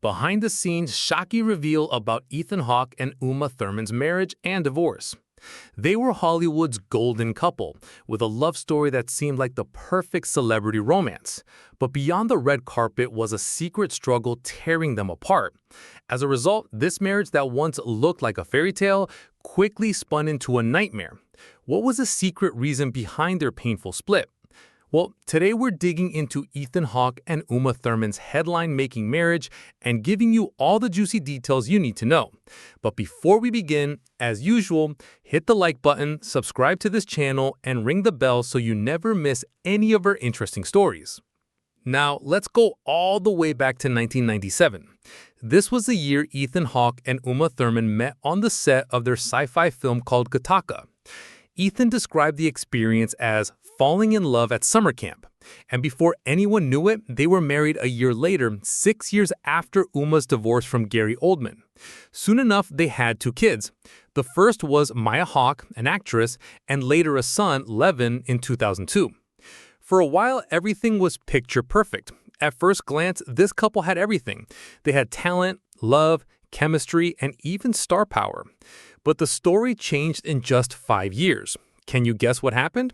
behind-the-scenes shocking reveal about Ethan Hawke and Uma Thurman's marriage and divorce. They were Hollywood's golden couple, with a love story that seemed like the perfect celebrity romance. But beyond the red carpet was a secret struggle tearing them apart. As a result, this marriage that once looked like a fairy tale quickly spun into a nightmare. What was the secret reason behind their painful split? Well, today we're digging into Ethan Hawke and Uma Thurman's headline-making marriage and giving you all the juicy details you need to know. But before we begin, as usual, hit the like button, subscribe to this channel, and ring the bell so you never miss any of our interesting stories. Now, let's go all the way back to 1997. This was the year Ethan Hawke and Uma Thurman met on the set of their sci-fi film called Gattaca. Ethan described the experience as falling in love at summer camp. And before anyone knew it, they were married a year later, 6 years after Uma's divorce from Gary Oldman. Soon enough, they had 2 kids. The first was Maya Hawke, an actress, and later a son, Levin, in 2002. For a while, everything was picture perfect. At first glance, this couple had everything. They had talent, love, chemistry, and even star power. But the story changed in just 5 years. Can you guess what happened?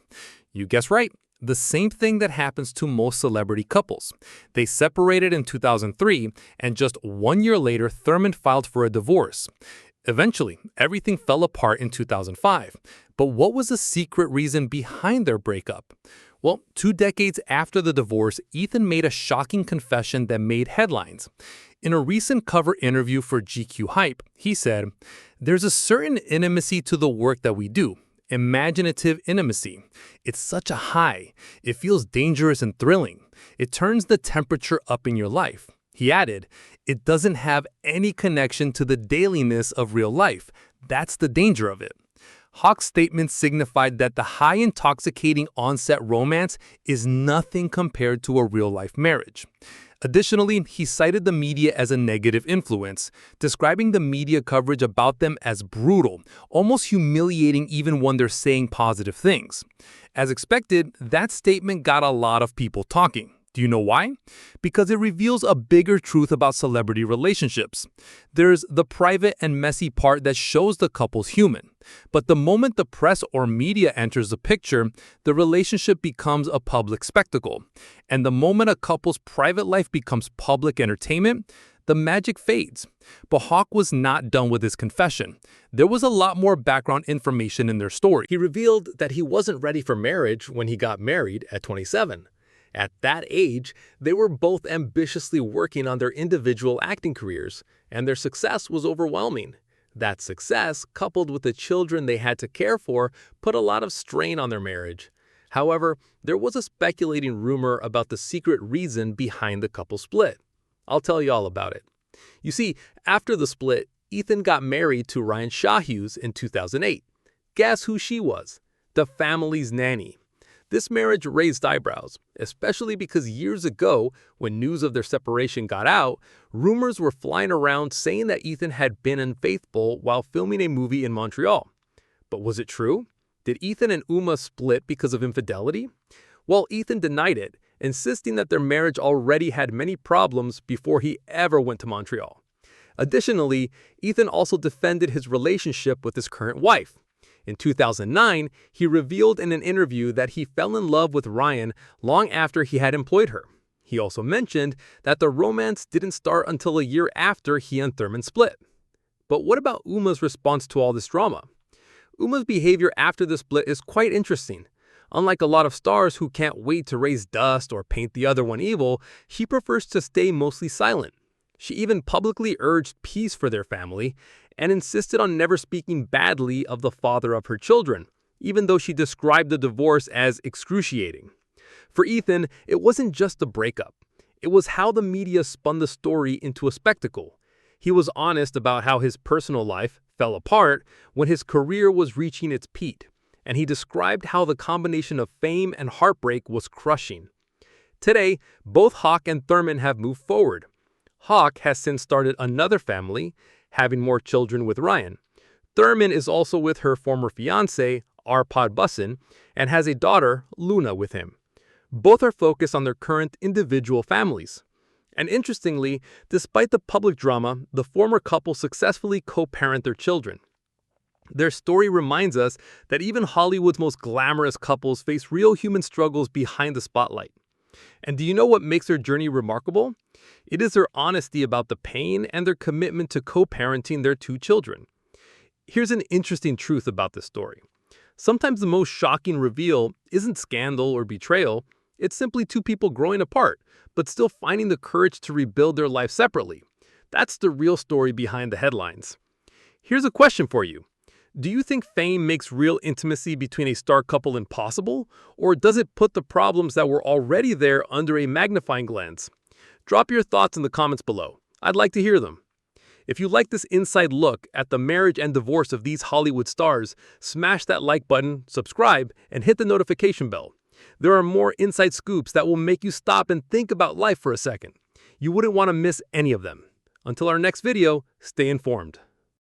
You guessed right. The same thing that happens to most celebrity couples. They separated in 2003, and just 1 year later, Thurman filed for a divorce. Eventually, everything fell apart in 2005. But what was the secret reason behind their breakup? Well, 2 decades after the divorce, Ethan made a shocking confession that made headlines. In a recent cover interview for GQ Hype, he said, "There's a certain intimacy to the work that we do. Imaginative intimacy. It's such a high. It feels dangerous and thrilling. It turns the temperature up in your life." He added, "It doesn't have any connection to the dailiness of real life. That's the danger of it." Hawke's statement signified that the high intoxicating on-set romance is nothing compared to a real-life marriage. Additionally, he cited the media as a negative influence, describing the media coverage about them as brutal, almost humiliating even when they're saying positive things. As expected, that statement got a lot of people talking. Do you know why? Because it reveals a bigger truth about celebrity relationships. There's the private and messy part that shows the couple's human. But the moment the press or media enters the picture, the relationship becomes a public spectacle. And the moment a couple's private life becomes public entertainment, the magic fades. But Hawke was not done with his confession. There was a lot more background information in their story. He revealed that he wasn't ready for marriage when he got married at 27. At that age, they were both ambitiously working on their individual acting careers, and their success was overwhelming. That success, coupled with the children they had to care for, put a lot of strain on their marriage. However, there was a speculating rumor about the secret reason behind the couple's split. I'll tell you all about it. You see, after the split, Ethan got married to Ryan Shahuse in 2008. Guess who she was? The family's nanny. This marriage raised eyebrows, especially because years ago, when news of their separation got out, rumors were flying around saying that Ethan had been unfaithful while filming a movie in Montreal. But was it true? Did Ethan and Uma split because of infidelity? Well, Ethan denied it, insisting that their marriage already had many problems before he ever went to Montreal. Additionally, Ethan also defended his relationship with his current wife. In 2009, he revealed in an interview that he fell in love with Ryan long after he had employed her. He also mentioned that the romance didn't start until a year after he and Thurman split. But what about Uma's response to all this drama? Uma's behavior after the split is quite interesting. Unlike a lot of stars who can't wait to raise dust or paint the other one evil, she prefers to stay mostly silent. She even publicly urged peace for their family and insisted on never speaking badly of the father of her children, even though she described the divorce as excruciating. For Ethan, it wasn't just a breakup. It was how the media spun the story into a spectacle. He was honest about how his personal life fell apart when his career was reaching its peak, and he described how the combination of fame and heartbreak was crushing. Today, both Hawke and Thurman have moved forward. Hawke has since started another family, having more children with Ryan. Thurman is also with her former fiancé, Arpad Bussin, and has a daughter, Luna, with him. Both are focused on their current individual families. And interestingly, despite the public drama, the former couple successfully co-parent their children. Their story reminds us that even Hollywood's most glamorous couples face real human struggles behind the spotlight. And do you know what makes their journey remarkable? It is their honesty about the pain and their commitment to co-parenting their two children. Here's an interesting truth about this story. Sometimes the most shocking reveal isn't scandal or betrayal, it's simply two people growing apart, but still finding the courage to rebuild their life separately. That's the real story behind the headlines. Here's a question for you. Do you think fame makes real intimacy between a star couple impossible, or does it put the problems that were already there under a magnifying lens? Drop your thoughts in the comments below. I'd like to hear them. If you like this inside look at the marriage and divorce of these Hollywood stars, smash that like button, subscribe, and hit the notification bell. There are more inside scoops that will make you stop and think about life for a second. You wouldn't want to miss any of them. Until our next video, stay informed.